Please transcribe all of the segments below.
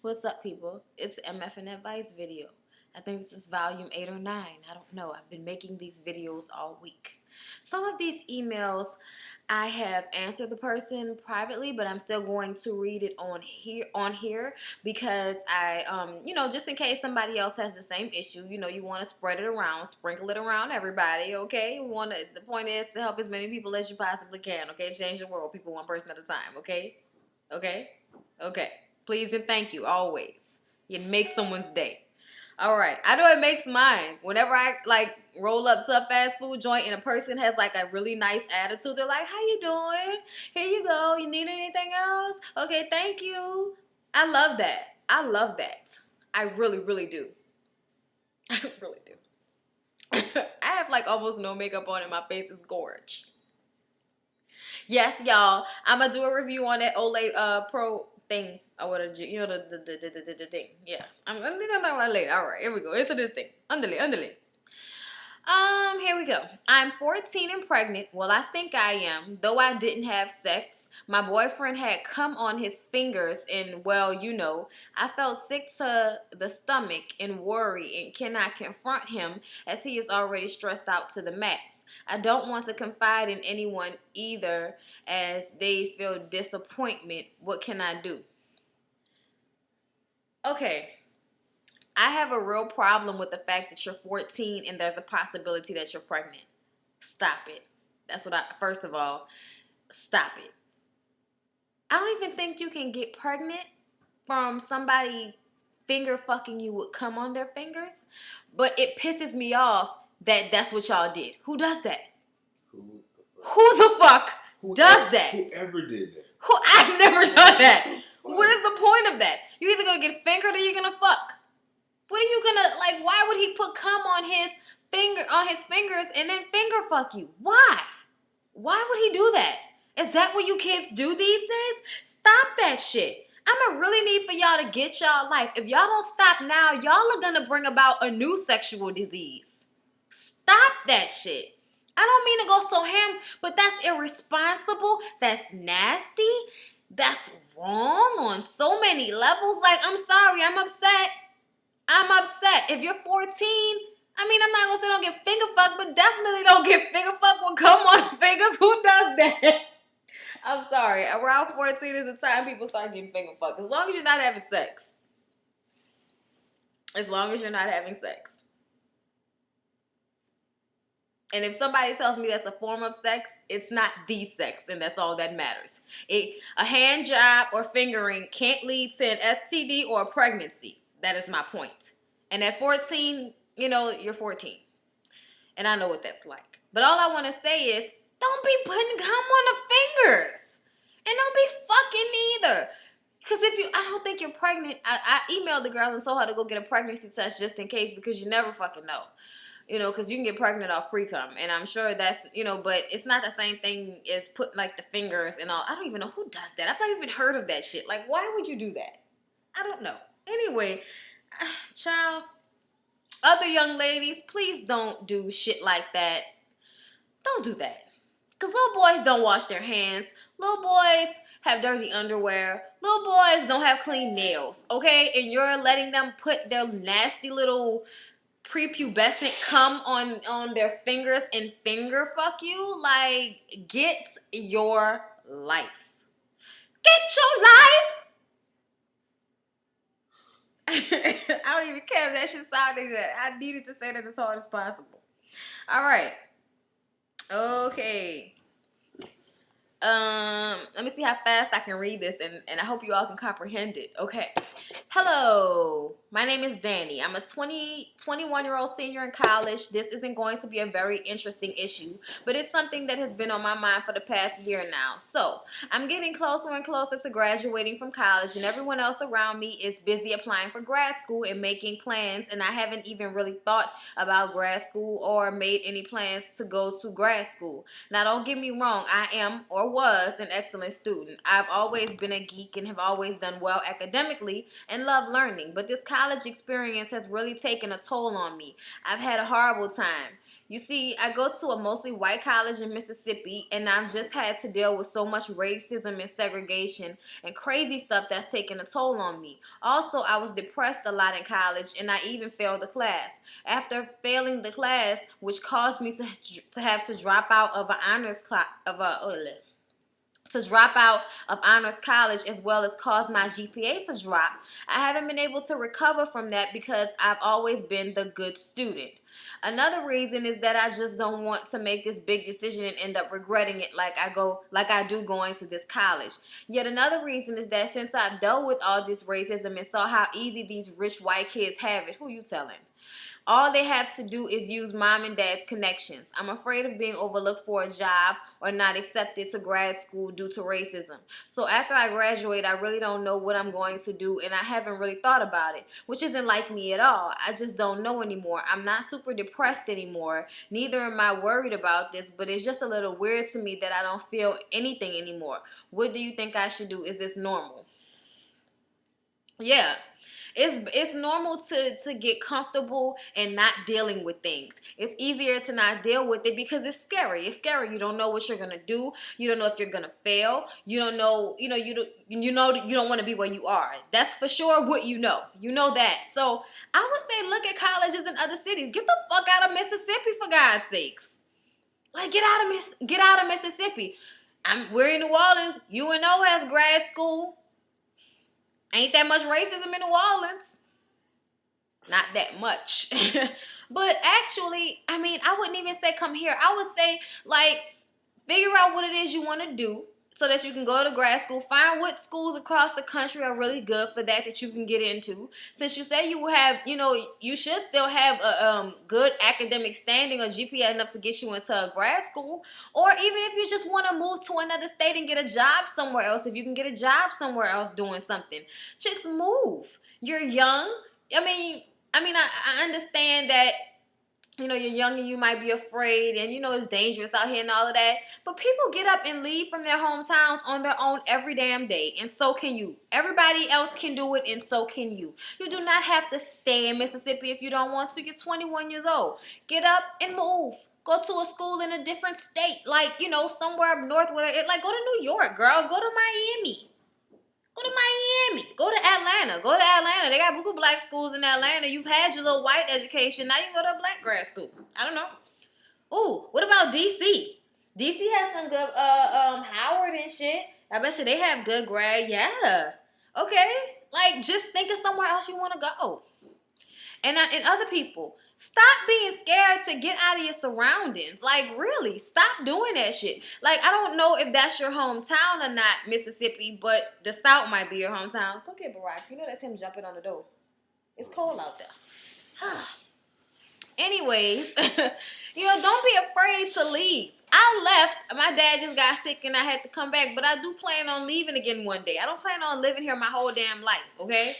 What's up, people? It's MF'N Advice video. I think this is volume 8 or 9. I don't know. I've been making these videos all week. Some of these emails I have answered the person privately, but I'm still going to read it on here because I just in case somebody else has the same issue, you want to spread it around, sprinkle it around everybody, okay? The point is to help as many people as you possibly can, okay? Change the world, people one person at a time, okay? Okay? Okay. Please and thank you, always. You make someone's day. All right. I know it makes mine. Whenever I, roll up to a fast food joint and a person has, a really nice attitude, they're like, how you doing? Here you go. You need anything else? Okay, thank you. I love that. I love that. I really, really do. I really do. I have, almost no makeup on and my face is gorge. Yes, y'all. I'm going to do a review on that Olay Pro thing. Or what the thing. Yeah. I'm going to talk about it later. All right, here we go. Into this thing. Underlay. Here we go. I'm 14 and pregnant. Well, I think I am. Though I didn't have sex. My boyfriend had come on his fingers and, I felt sick to the stomach and worry and cannot confront him as he is already stressed out to the max. I don't want to confide in anyone either as they feel disappointment. What can I do? Okay. I have a real problem with the fact that you're 14 and there's a possibility that you're pregnant. Stop it. First of all, stop it. I don't even think you can get pregnant from somebody finger fucking you with cum on their fingers, but it pisses me off that that's what y'all did. Who does that? Who the fuck does that? Whoever did that. I've never done that. What is the point of that? You're either gonna get fingered or you're gonna fuck. What are you gonna why would he put cum on his fingers and then finger fuck you? Why? Why would he do that? Is that what you kids do these days? Stop that shit. I'ma really need for y'all to get y'all life. If y'all don't stop now, y'all are gonna bring about a new sexual disease. Stop that shit. I don't mean to go so ham, but that's irresponsible. That's nasty. That's wrong on so many levels. I'm sorry. I'm upset. If you're 14, I'm not gonna say don't get finger fucked, but definitely don't get finger fucked with cum on fingers. Who does that? I'm sorry. Around 14 is the time people start getting finger fucked. As long as you're not having sex. As long as you're not having sex. And if somebody tells me that's a form of sex, it's not the sex, and that's all that matters. A hand job or fingering can't lead to an STD or a pregnancy. That is my point. And at 14, you're 14. And I know what that's like. But all I want to say is, don't be putting cum on the fingers. And don't be fucking either. Because I don't think you're pregnant. I emailed the girl and told her to go get a pregnancy test just in case, because you never fucking know. Because you can get pregnant off pre-cum. And I'm sure that's, but it's not the same thing as putting, the fingers and all. I don't even know who does that. I've not even heard of that shit. Why would you do that? I don't know. Anyway, child, other young ladies, please don't do shit like that. Don't do that. Because little boys don't wash their hands. Little boys have dirty underwear. Little boys don't have clean nails, okay? And you're letting them put their nasty little prepubescent cum on their fingers and finger fuck you? Get your life. Get your life! I don't even care if that shit sounded good. I needed to say that as hard as possible. All right. Okay. Let me see how fast I can read this, and I hope you all can comprehend it. Okay. Hello, my name is Danny. I'm a 21-year-old senior in college. This isn't going to be a very interesting issue, but it's something that has been on my mind for the past year now. So, I'm getting closer and closer to graduating from college, and everyone else around me is busy applying for grad school and making plans, and I haven't even really thought about grad school or made any plans to go to grad school. Now, don't get me wrong. I am or was an excellent student. I've always been a geek and have always done well academically and love learning, but this college experience has really taken a toll on me. I've had a horrible time. You see, I go to a mostly white college in Mississippi, and I've just had to deal with so much racism and segregation and crazy stuff that's taken a toll on me. Also, I was depressed a lot in college, and I even failed the class. After failing the class, which caused me to have to drop out of an honors class to drop out of honors college, as well as cause my GPA to drop. I haven't been able to recover from that because I've always been the good student. Another reason is that I just don't want to make this big decision and end up regretting it like I do going to this college. Yet another reason is that since I've dealt with all this racism and saw how easy these rich white kids have it, who you telling? All they have to do is use mom and dad's connections. I'm afraid of being overlooked for a job or not accepted to grad school due to racism. So after I graduate, I really don't know what I'm going to do, and I haven't really thought about it, which isn't like me at all. I just don't know anymore. I'm not super depressed anymore. Neither am I worried about this, but it's just a little weird to me that I don't feel anything anymore. What do you think I should do? Is this normal? Yeah. It's normal to get comfortable and not dealing with things. It's easier to not deal with it because it's scary. It's scary. You don't know what you're gonna do. You don't know if you're gonna fail. You don't know. You don't want to be where you are. That's for sure what you know. You know that. So I would say look at colleges in other cities. Get the fuck out of Mississippi for God's sakes. Like get out of Mississippi. We're in New Orleans. UNO has grad school. Ain't that much racism in New Orleans. Not that much. But actually, I mean, I wouldn't even say come here. I would say, like, figure out what it is you want to do so that you can go to grad school. Find what schools across the country are really good for that you can get into. Since you say you will have, you should still have a good academic standing or GPA enough to get you into a grad school. Or even if you just want to move to another state and get a job somewhere else, if you can get a job somewhere else doing something, just move. You're young. I understand that you're young and you might be afraid and, it's dangerous out here and all of that. But people get up and leave from their hometowns on their own every damn day. And so can you. Everybody else can do it and so can you. You do not have to stay in Mississippi if you don't want to. You're 21 years old. Get up and move. Go to a school in a different state. Like, somewhere up north. Go to New York, girl. Go to Miami. Go to Miami. Go to Atlanta. They got Google black schools in Atlanta. You've had your little white education. Now you can go to a black grad school. I don't know. Ooh, what about D.C.? D.C. has some good Howard and shit. I bet you they have good grad. Yeah. Okay. Like, just think of somewhere else you want to go. And other people, stop being scared to get out of your surroundings. Like, really, stop doing that shit. Like, I don't know if that's your hometown or not, Mississippi, but the South might be your hometown. Go get Barack. That's him jumping on the door. It's cold out there. Anyways, don't be afraid to leave. I left. My dad just got sick and I had to come back, but I do plan on leaving again one day. I don't plan on living here my whole damn life, okay?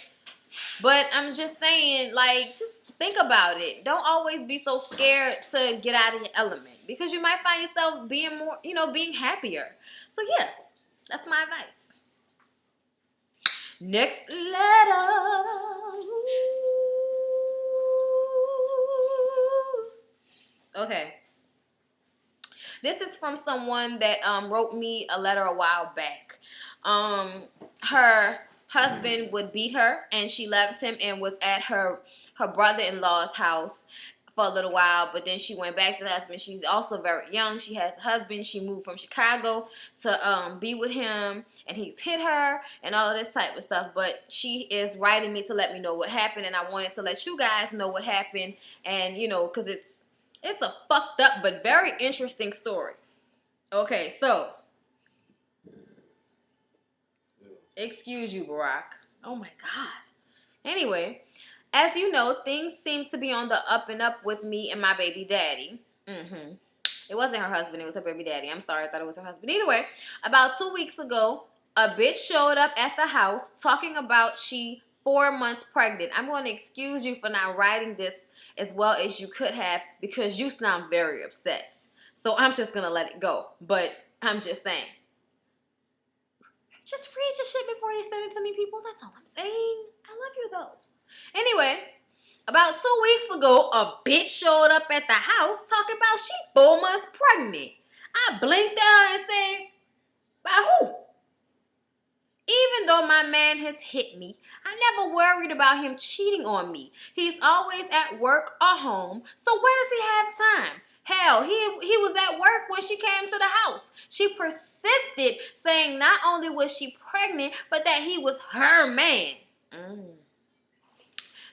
But I'm just saying, like, just think about it. Don't always be so scared to get out of your element because you might find yourself being more, being happier. So, yeah, that's my advice. Next letter. Okay. This is from someone that wrote me a letter a while back. Her husband would beat her and she left him and was at her brother-in-law's house for a little while, but then she went back to the husband. She's also very young. She has a husband. She moved from Chicago to be with him, and he's hit her and all of this type of stuff. But she is writing me to let me know what happened, and I wanted to let you guys know what happened, and because it's a fucked up but very interesting story. Okay, so excuse you, Barack. Oh my God. Anyway, as you know, things seem to be on the up and up with me and my baby daddy. It wasn't her husband. It was her baby daddy. I'm sorry. I thought it was her husband. Either way, about 2 weeks ago, a bitch showed up at the house talking about she 4 months pregnant. I'm going to excuse you for not writing this as well as you could have because you sound very upset. So I'm just going to let it go. But I'm just saying. Just read your shit before you send it to me, people. That's all I'm saying. I love you, though. Anyway, about 2 weeks ago, a bitch showed up at the house talking about she 4 months pregnant. I blinked at her and said, by who? Even though my man has hit me, I never worried about him cheating on me. He's always at work or home, so where does he have time? Hell, he was at work when she came to the house. She persisted, saying not only was she pregnant, but that he was her man.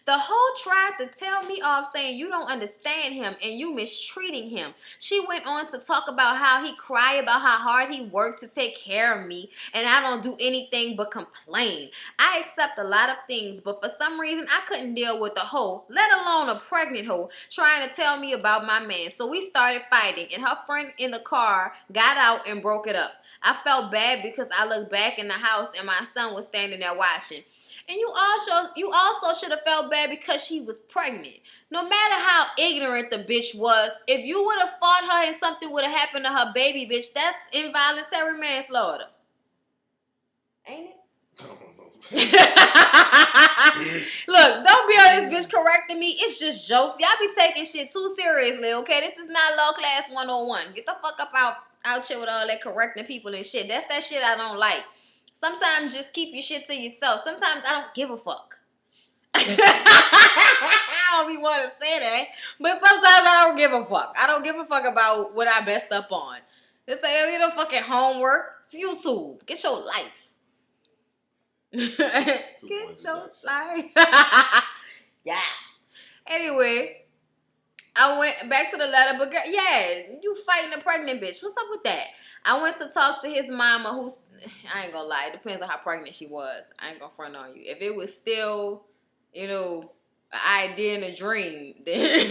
The hoe tried to tell me off, saying you don't understand him and you mistreating him. She went on to talk about how he cried about how hard he worked to take care of me and I don't do anything but complain. I accept a lot of things, but for some reason I couldn't deal with a hoe, let alone a pregnant hoe, trying to tell me about my man. So we started fighting and her friend in the car got out and broke it up. I felt bad because I looked back in the house and my son was standing there watching. And you also should have felt bad because she was pregnant. No matter how ignorant the bitch was, if you would have fought her and something would have happened to her baby, bitch, that's involuntary manslaughter. Ain't it? Look, don't be on this bitch correcting me. It's just jokes. Y'all be taking shit too seriously, okay? This is not law class 101. Get the fuck up out here with all that correcting people and shit. That's that shit I don't like. Sometimes just keep your shit to yourself. Sometimes I don't give a fuck. I don't be want to say that, but sometimes I don't give a fuck. I don't give a fuck about what I messed up on. It's like, you know, fucking homework. It's YouTube. Get your life. Get your life. Yes. Anyway, I went back to the letter, but girl, yeah, you fighting a pregnant bitch. What's up with that? I went to talk to his mama, who's, I ain't gonna lie, it depends on how pregnant she was. I ain't gonna front on you. If it was still, you know, an idea and a dream, then,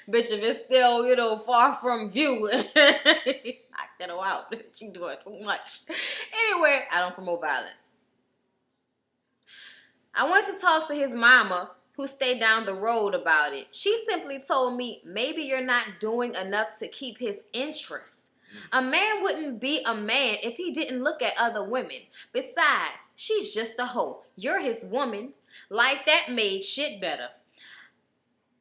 bitch, if it's still, you know, far from view, knock that out. She doing too much. Anyway, I don't promote violence. I went to talk to his mama, who stayed down the road, about it. She simply told me, maybe you're not doing enough to keep his interest. A man wouldn't be a man if he didn't look at other women. Besides, she's just a hoe. You're his woman. Like that made shit better.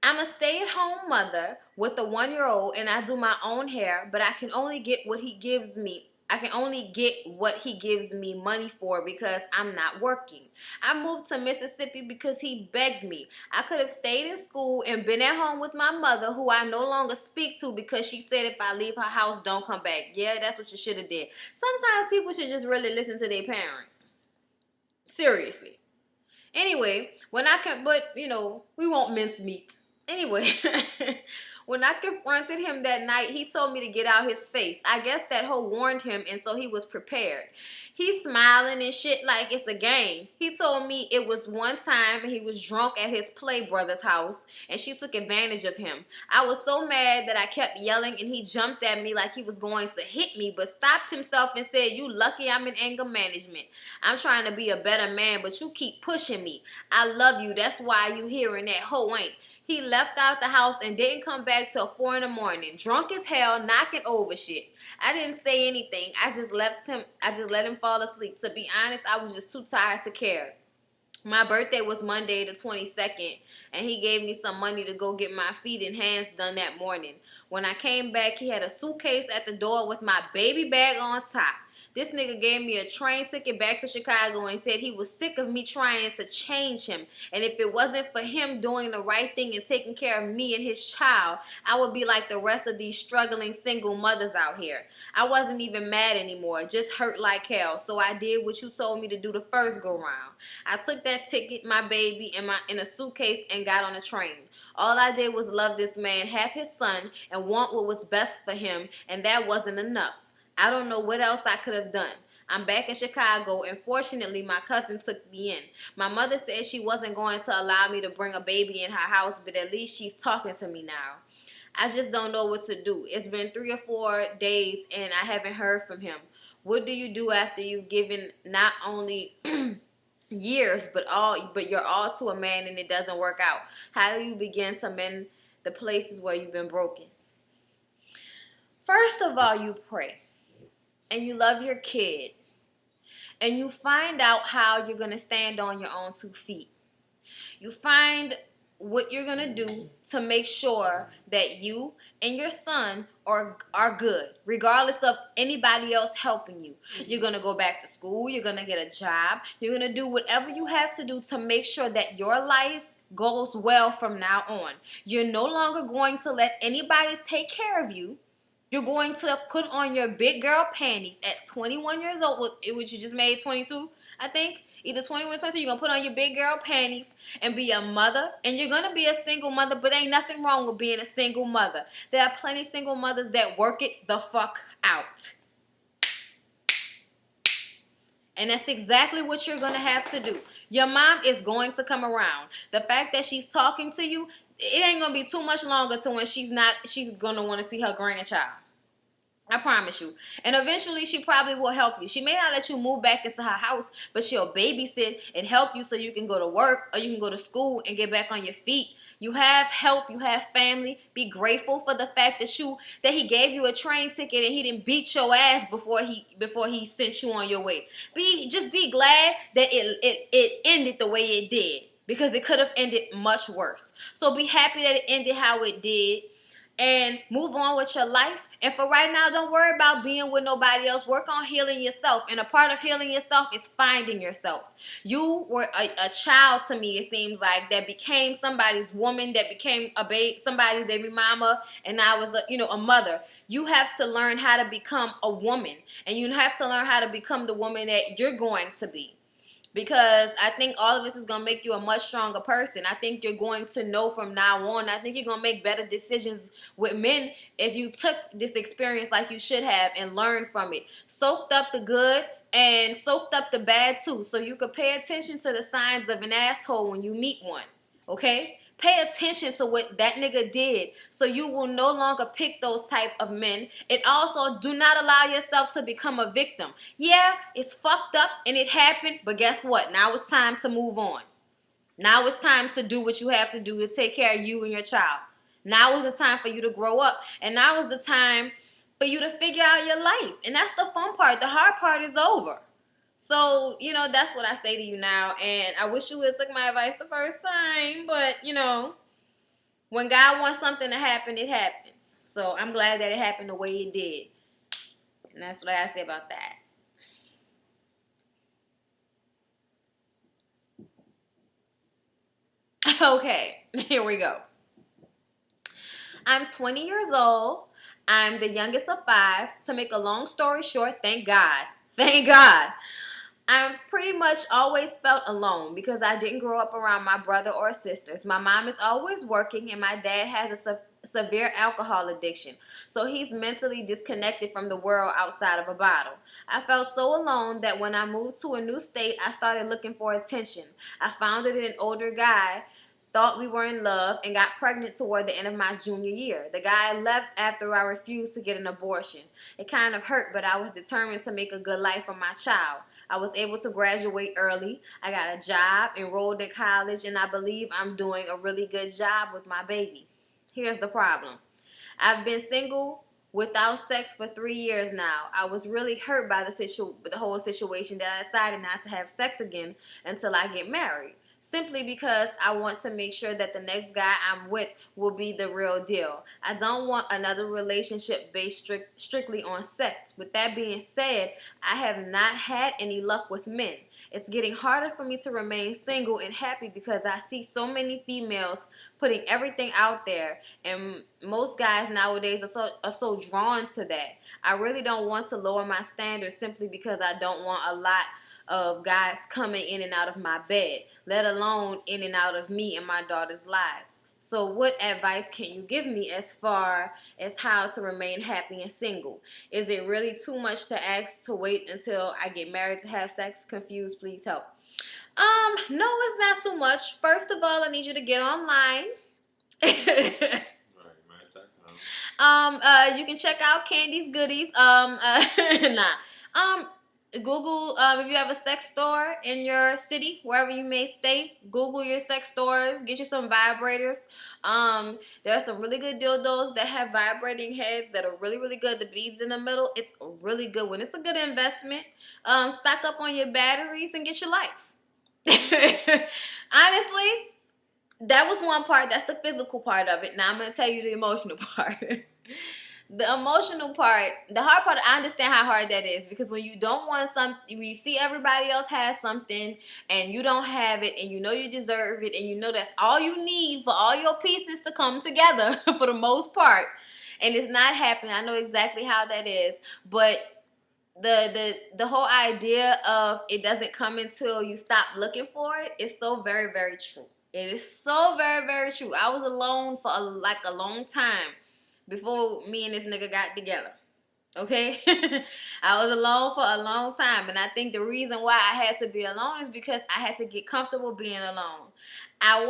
I'm a stay-at-home mother with a 1-year-old and I do my own hair, but I can only get what he gives me. I can only get what he gives me money for because I'm not working. I moved to Mississippi because he begged me. I could have stayed in school and been at home with my mother, who I no longer speak to because she said if I leave her house, don't come back. Yeah, that's what you should have did. Sometimes people should just really listen to their parents. Seriously. Anyway, but, you know, we won't mince meat. Anyway, when I confronted him that night, he told me to get out his face. I guess that hoe warned him, and so he was prepared. He's smiling and shit like it's a game. He told me it was one time he was drunk at his play brother's house, and she took advantage of him. I was so mad that I kept yelling, and he jumped at me like he was going to hit me, but stopped himself and said, you lucky I'm in anger management. I'm trying to be a better man, but you keep pushing me. I love you. That's why you hearing that hoe ain't. He left out the house and didn't come back till 4 in the morning, drunk as hell, knocking over shit. I didn't say anything. I just let him fall asleep. To be honest, I was just too tired to care. My birthday was Monday the 22nd, and he gave me some money to go get my feet and hands done that morning. When I came back, he had a suitcase at the door with my baby bag on top. This nigga gave me a train ticket back to Chicago and said he was sick of me trying to change him. And if it wasn't for him doing the right thing and taking care of me and his child, I would be like the rest of these struggling single mothers out here. I wasn't even mad anymore, just hurt like hell. So I did what you told me to do the first go round. I took that ticket, my baby, in a suitcase and got on a train. All I did was love this man, have his son, and want what was best for him, and that wasn't enough. I don't know what else I could have done. I'm back in Chicago, and fortunately, my cousin took me in. My mother said she wasn't going to allow me to bring a baby in her house, but at least she's talking to me now. I just don't know what to do. It's been 3 or 4 days, and I haven't heard from him. What do you do after you've given not only years, but you're all to a man and it doesn't work out? How do you begin to mend the places where you've been broken? First of all, you pray. And you love your kid, and you find out how you're going to stand on your own 2 feet. You find what you're gonna do to make sure that you and your son are good, regardless of anybody else helping you. You're gonna go back to school, you're gonna get a job, you're gonna do whatever you have to do to make sure that your life goes well from now on. You're no longer going to let anybody take care of you. You're going to put on your big girl panties at 21 years old, which you just made 22, I think. Either 21 or 22, you're going to put on your big girl panties and be a mother. And you're going to be a single mother, but ain't nothing wrong with being a single mother. There are plenty of single mothers that work it the fuck out. And that's exactly what you're going to have to do. Your mom is going to come around. The fact that she's talking to you, it ain't going to be too much longer to when she's going to want to see her grandchild. I promise you. And eventually she probably will help you. She may not let you move back into her house, but she'll babysit and help you so you can go to work or you can go to school and get back on your feet. You have help, you have family. Be grateful for the fact that he gave you a train ticket and he didn't beat your ass before he sent you on your way. Just be glad that it ended the way it did, because it could have ended much worse. So be happy that it ended how it did. And move on with your life. And for right now, don't worry about being with nobody else. Work on healing yourself. And a part of healing yourself is finding yourself. You were a child to me, it seems like, that became somebody's woman, that became somebody's baby mama, and I was a mother. You have to learn how to become a woman. And you have to learn how to become the woman that you're going to be. Because I think all of this is going to make you a much stronger person. I think you're going to know from now on. I think you're going to make better decisions with men if you took this experience like you should have and learned from it. Soaked up the good and soaked up the bad too. So you could pay attention to the signs of an asshole when you meet one. Okay? Pay attention to what that nigga did so you will no longer pick those type of men. And also, do not allow yourself to become a victim. Yeah, it's fucked up and it happened, but guess what? Now it's time to move on. Now it's time to do what you have to do to take care of you and your child. Now is the time for you to grow up. And now is the time for you to figure out your life. And that's the fun part. The hard part is over. So, that's what I say to you now. And I wish you would have took my advice the first time. But, when God wants something to happen, it happens. So, I'm glad that it happened the way it did. And that's what I say about that. Okay, here we go. I'm 20 years old. I'm the youngest of 5. To make a long story short, thank God. Thank God. I've pretty much always felt alone because I didn't grow up around my brother or sisters. My mom is always working and my dad has a severe alcohol addiction. So he's mentally disconnected from the world outside of a bottle. I felt so alone that when I moved to a new state, I started looking for attention. I found it in an older guy, thought we were in love, and got pregnant toward the end of my junior year. The guy left after I refused to get an abortion. It kind of hurt, but I was determined to make a good life for my child. I was able to graduate early. I got a job, enrolled in college, and I believe I'm doing a really good job with my baby. Here's the problem. I've been single without sex for 3 years now. I was really hurt by the whole situation that I decided not to have sex again until I get married. Simply because I want to make sure that the next guy I'm with will be the real deal. I don't want another relationship based strictly on sex. With that being said, I have not had any luck with men. It's getting harder for me to remain single and happy because I see so many females putting everything out there, and most guys nowadays are so drawn to that. I really don't want to lower my standards simply because I don't want a lot of guys coming in and out of my bed, let alone in and out of me and my daughter's lives. So what advice can you give me as far as how to remain happy and single? Is it really too much to ask to wait until I get married to have sex? Confused, please help. No, it's not too much. First of all, I need you to get online. You can check out Candy's Goodies. Google, if you have a sex store in your city, wherever you may stay, Google your sex stores, get you some vibrators. There are some really good dildos that have vibrating heads that are really, really good. The beads in the middle, it's a really good one. It's a good investment. Stock up on your batteries and get your life. Honestly, that was one part. That's the physical part of it. Now I'm gonna tell you the emotional part. The emotional part, the hard part, I understand how hard that is, because when you don't want something, when you see everybody else has something and you don't have it, and you know you deserve it, and you know that's all you need for all your pieces to come together for the most part, and it's not happening. I know exactly how that is, but the whole idea of it doesn't come until you stop looking for it is so very, very true. It is so very, very true. I was alone for a long time before me and this nigga got together. Okay? I was alone for a long time, and I think the reason why I had to be alone is because I had to get comfortable being alone. After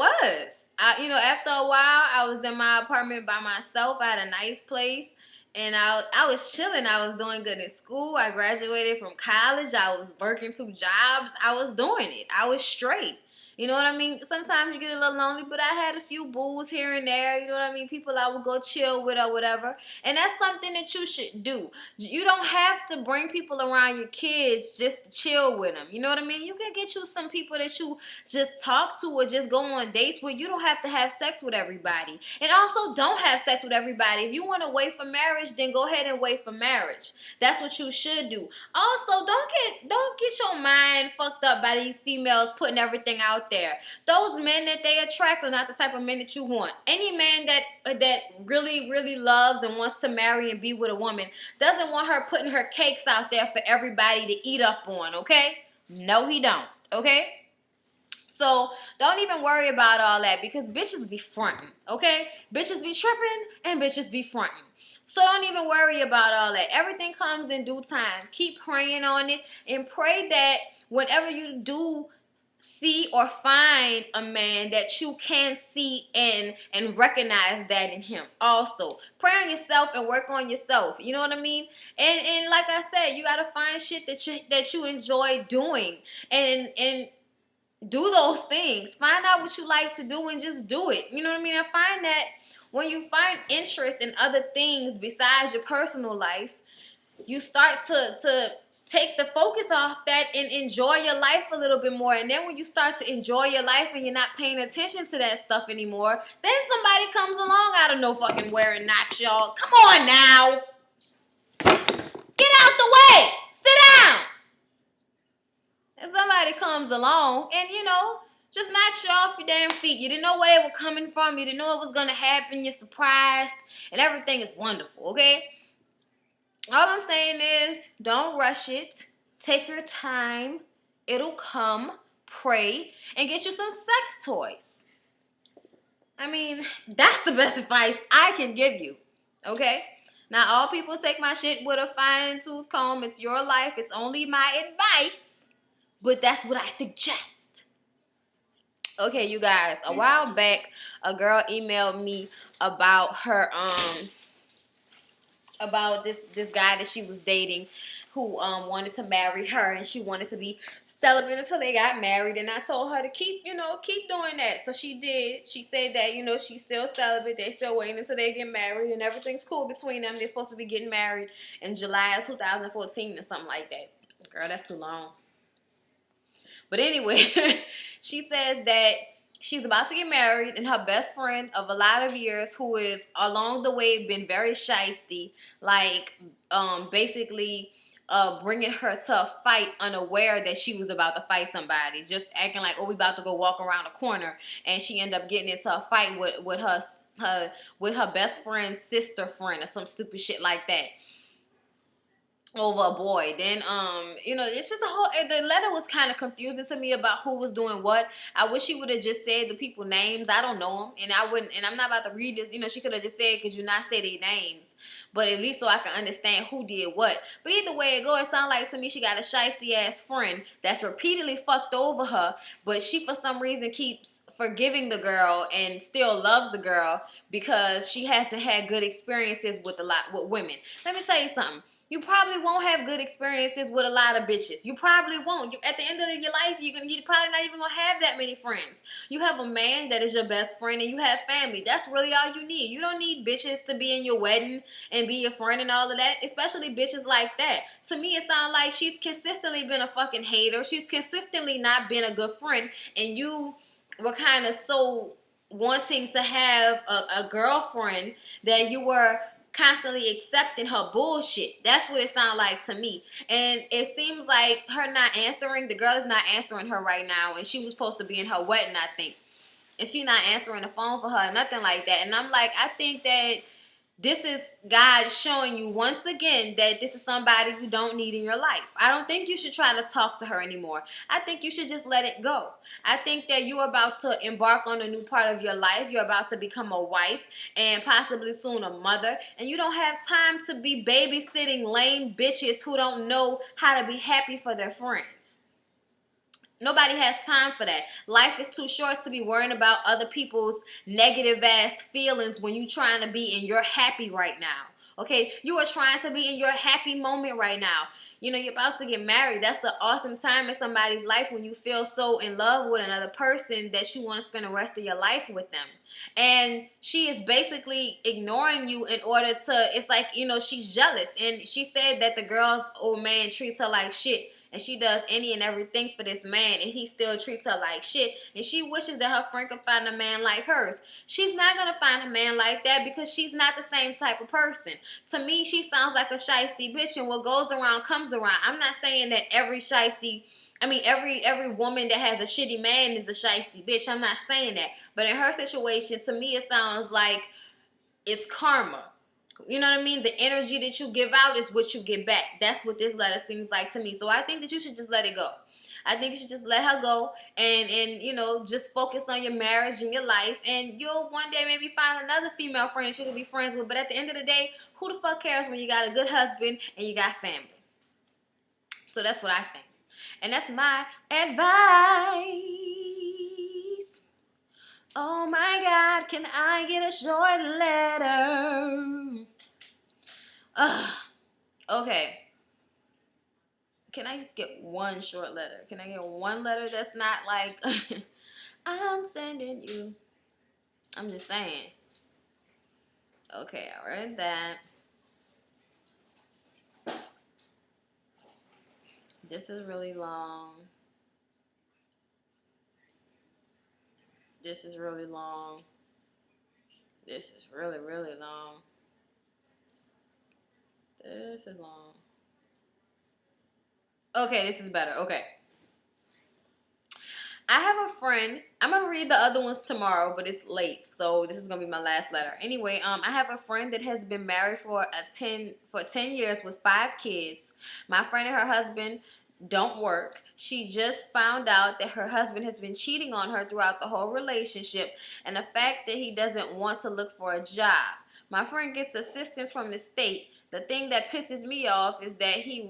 a while, I was in my apartment by myself. I had a nice place, and I was chilling. I was doing good in school. I graduated from college. I was working 2 jobs. I was doing it. I was straight. You know what I mean? Sometimes you get a little lonely, but I had a few booze here and there. You know what I mean? People I would go chill with or whatever. And that's something that you should do. You don't have to bring people around your kids just to chill with them. You know what I mean? You can get you some people that you just talk to or just go on dates with. You don't have to have sex with everybody. And also, don't have sex with everybody. If you want to wait for marriage, then go ahead and wait for marriage. That's what you should do. Also, don't get your mind fucked up by these females putting everything out there. Those men that they attract are not the type of men that you want. Any man that really, really loves and wants to marry and be with a woman doesn't want her putting her cakes out there for everybody to eat up on, okay? No, he don't, okay? So don't even worry about all that, because bitches be fronting, okay? Bitches be tripping and bitches be fronting. So don't even worry about all that. Everything comes in due time. Keep praying on it, and pray that whenever you do see or find a man, that you can see and recognize that in him. Also, pray on yourself and work on yourself. You know what I mean? And like I said, you gotta find shit that you enjoy doing, and do those things. Find out what you like to do and just do it. You know what I mean? I find that when you find interest in other things besides your personal life, you start to take the focus off that and enjoy your life a little bit more. And then when you start to enjoy your life and you're not paying attention to that stuff anymore, then somebody comes along out of no fucking where and knocks y'all. Come on now. Get out the way. Sit down. And somebody comes along and, just knocks you off your damn feet. You didn't know where they were coming from. You didn't know it was going to happen. You're surprised. And everything is wonderful, okay? All I'm saying is, don't rush it. Take your time. It'll come. Pray. And get you some sex toys. I mean, that's the best advice I can give you. Okay? Now, all people take my shit with a fine-tooth comb. It's your life. It's only my advice. But that's what I suggest. Okay, you guys. A while back, a girl emailed me about her, about this guy that she was dating, who wanted to marry her, and she wanted to be celibate until they got married. And I told her to keep doing that. So she did. She said that, she's still celibate. They still waiting until they get married, and everything's cool between them. They're supposed to be getting married in July of 2014 or something like that. Girl, that's too long. But anyway, she says that she's about to get married, and her best friend of a lot of years, who is along the way been very shysty, like basically bringing her to a fight unaware that she was about to fight somebody, just acting like, oh, we about to go walk around the corner, and she ended up getting into a fight with her best friend's sister friend or some stupid shit like that. Over a boy. Then it's just the letter was kind of confusing to me about who was doing what. I wish she would have just said the people names. I don't know them, and I'm not about to read this. She could have just said, could you not say their names, but at least so I can understand who did what. But either way it goes, it sounds like to me she got a shiesty ass friend that's repeatedly fucked over her, but she for some reason keeps forgiving the girl and still loves the girl because she hasn't had good experiences with women. Let me tell you something. You probably won't have good experiences with a lot of bitches. You probably won't. At the end of your life, you're probably not even going to have that many friends. You have a man that is your best friend, and you have family. That's really all you need. You don't need bitches to be in your wedding and be your friend and all of that, especially bitches like that. To me, it sounds like she's consistently been a fucking hater. She's consistently not been a good friend, and you were kind of so wanting to have a girlfriend that you were constantly accepting her bullshit. That's what it sounds like to me. And it seems like her not answering, the girl is not answering her right now, and she was supposed to be in her wedding, I think. And she not answering the phone for her, nothing like that. And I'm like, I think that this is God showing you once again that this is somebody you don't need in your life. I don't think you should try to talk to her anymore. I think you should just let it go. I think that you're about to embark on a new part of your life. You're about to become a wife and possibly soon a mother. And you don't have time to be babysitting lame bitches who don't know how to be happy for their friends. Nobody has time for that. Life is too short to be worrying about other people's negative ass feelings when you're trying to be in your happy right now. Okay? You are trying to be in your happy moment right now. You know, you're about to get married. That's the awesome time in somebody's life when you feel so in love with another person that you want to spend the rest of your life with them. And she is basically ignoring you in order to, it's like, you know, she's jealous. And she said that the girl's old man treats her like shit. And she does any and everything for this man, and he still treats her like shit. And she wishes that her friend could find a man like hers. She's not going to find a man like that because she's not the same type of person. To me, she sounds like a shiesty bitch, and what goes around comes around. I'm not saying that every woman that has a shitty man is a shiesty bitch. I'm not saying that. But in her situation, to me, it sounds like it's karma. You know what I mean? The energy that you give out is what you get back. That's what this letter seems like to me. So I think that you should just let it go. I think you should just let her go and you know, just focus on your marriage and your life. And you'll one day maybe find another female friend you can be friends with. But at the end of the day, who the fuck cares when you got a good husband and you got family? So that's what I think. And that's my advice. Oh my God, can I get a short letter? Okay. Can I just get one short letter? Can I get one letter that's not like, I'm sending you. I'm just saying. Okay, I read that. This is really long. This is really long. This is really, really long. This is long. Okay, this is better. Okay. I have a friend. I'm going to read the other ones tomorrow, but it's late. So this is going to be my last letter. Anyway, I have a friend that has been married for 10 years with 5 kids. My friend and her husband don't work. She just found out that her husband has been cheating on her throughout the whole relationship, and the fact that he doesn't want to look for a job. My friend gets assistance from the state. The thing that pisses me off is that he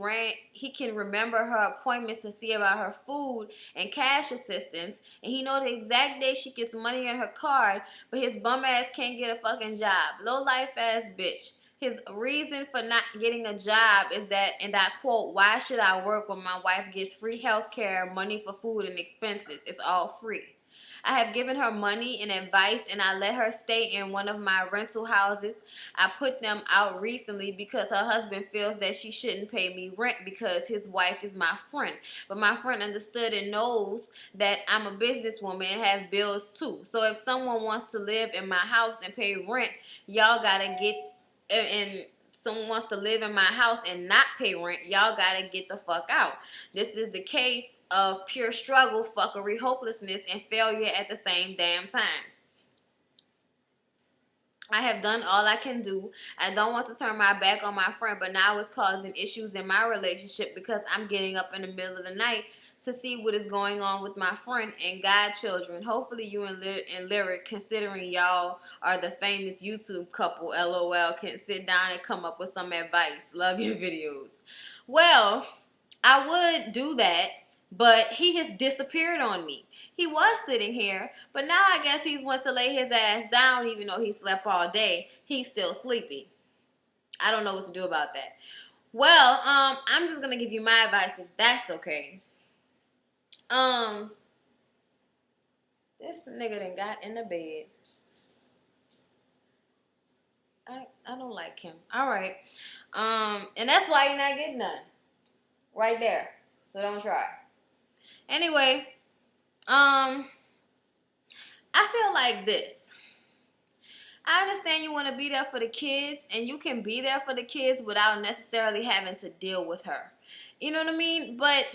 can remember her appointments to see about her food and cash assistance, and he knows the exact day she gets money on her card, but his bum ass can't get a fucking job. Low life ass bitch. His reason for not getting a job is that, and I quote, "Why should I work when my wife gets free health care, money for food and expenses? It's all free." I have given her money and advice, and I let her stay in one of my rental houses. I put them out recently because her husband feels that she shouldn't pay me rent because his wife is my friend. But my friend understood and knows that I'm a businesswoman and have bills too. So if someone wants to live in my house and pay rent, y'all gotta get, and someone wants to live in my house and not pay rent, y'all gotta get the fuck out. This is the case of pure struggle, fuckery, hopelessness, and failure at the same damn time. I have done all I can do. I don't want to turn my back on my friend, but now it's causing issues in my relationship because I'm getting up in the middle of the night to see what is going on with my friend and godchildren. Hopefully you and Lyric, considering y'all are the famous YouTube couple, LOL, can sit down and come up with some advice. Love your videos. Well, I would do that, but he has disappeared on me. He was sitting here, but now I guess he's went to lay his ass down even though he slept all day. He's still sleepy. I don't know what to do about that. Well, I'm just going to give you my advice if that's okay. This nigga done got in the bed. I don't like him. All right. And that's why you're not getting none. Right there. So don't try. Anyway, I feel like this. I understand you want to be there for the kids, and you can be there for the kids without necessarily having to deal with her. You know what I mean? But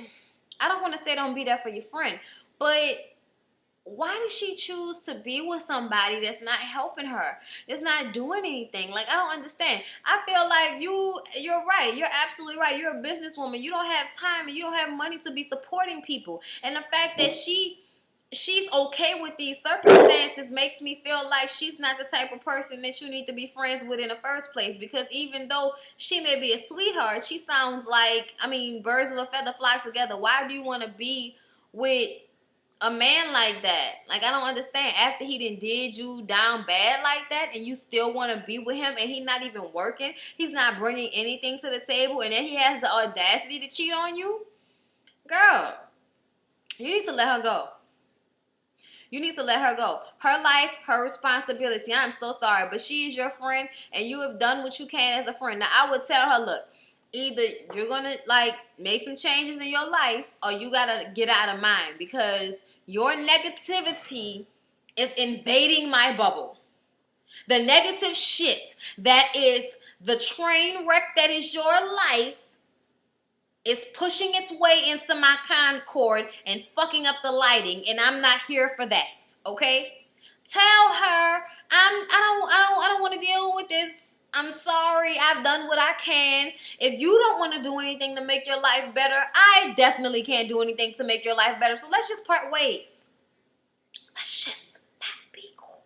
I don't want to say don't be there for your friend. But why did she choose to be with somebody that's not helping her, that's not doing anything? Like, I don't understand. I feel like you're right. You're absolutely right. You're a businesswoman. You don't have time and you don't have money to be supporting people. And the fact that she's okay with these circumstances makes me feel like she's not the type of person that you need to be friends with in the first place. Because even though she may be a sweetheart, she sounds like, I mean, birds of a feather fly together. Why do you want to be with a man like that? Like, I don't understand. After he did you down bad like that, and you still want to be with him, and he's not even working, he's not bringing anything to the table, and then he has the audacity to cheat on you? Girl, you need to let her go. You need to let her go. Her life, her responsibility. I'm so sorry, but she is your friend, and you have done what you can as a friend. Now, I would tell her, look, either you're going to, like, make some changes in your life, or you got to get out of mine, because your negativity is invading my bubble. The negative shit that is the train wreck that is your life is pushing its way into my Concord and fucking up the lighting, and I'm not here for that. Okay? Tell her I don't want to deal with this. I'm sorry. I've done what I can. If you don't want to do anything to make your life better, I definitely can't do anything to make your life better. So let's just part ways. Let's just not be cool.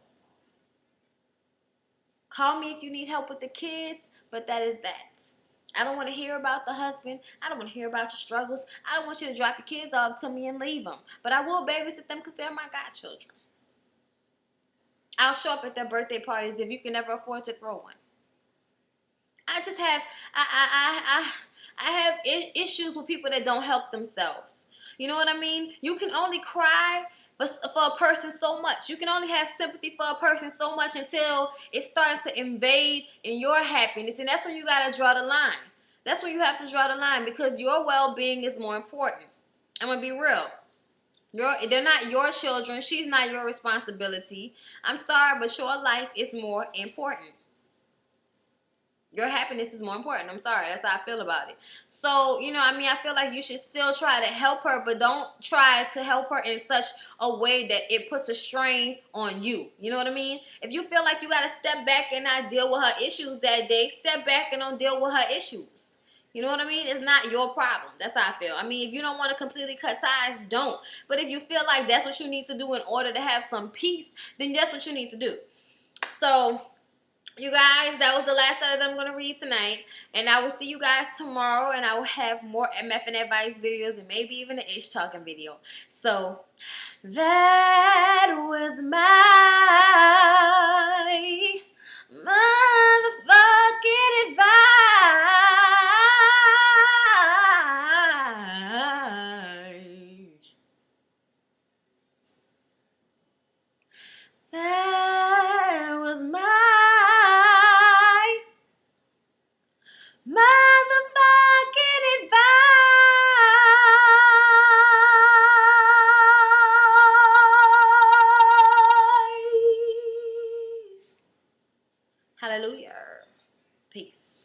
Call me if you need help with the kids, but that is that. I don't want to hear about the husband. I don't want to hear about your struggles. I don't want you to drop your kids off to me and leave them. But I will babysit them because they're my godchildren. I'll show up at their birthday parties if you can never afford to throw one. I just have I have issues with people that don't help themselves. You know what I mean? You can only cry for a person so much. You can only have sympathy for a person so much until it starts to invade in your happiness. And that's when you got to draw the line. That's when you have to draw the line, because your well-being is more important. I'm going to be real. They're not your children. She's not your responsibility. I'm sorry, but your life is more important. Your happiness is more important. I'm sorry. That's how I feel about it. So, I feel like you should still try to help her, but don't try to help her in such a way that it puts a strain on you. You know what I mean? If you feel like you got to step back and not deal with her issues that day, step back and don't deal with her issues. You know what I mean? It's not your problem. That's how I feel. I mean, if you don't want to completely cut ties, don't. But if you feel like that's what you need to do in order to have some peace, then that's what you need to do. So, you guys, that was the last letter that I'm going to read tonight. And I will see you guys tomorrow. And I will have more MF'N Advice videos and maybe even an Ish Talking video. So, that was my motherfucking advice. That was my motherfucking advice. Hallelujah. Peace.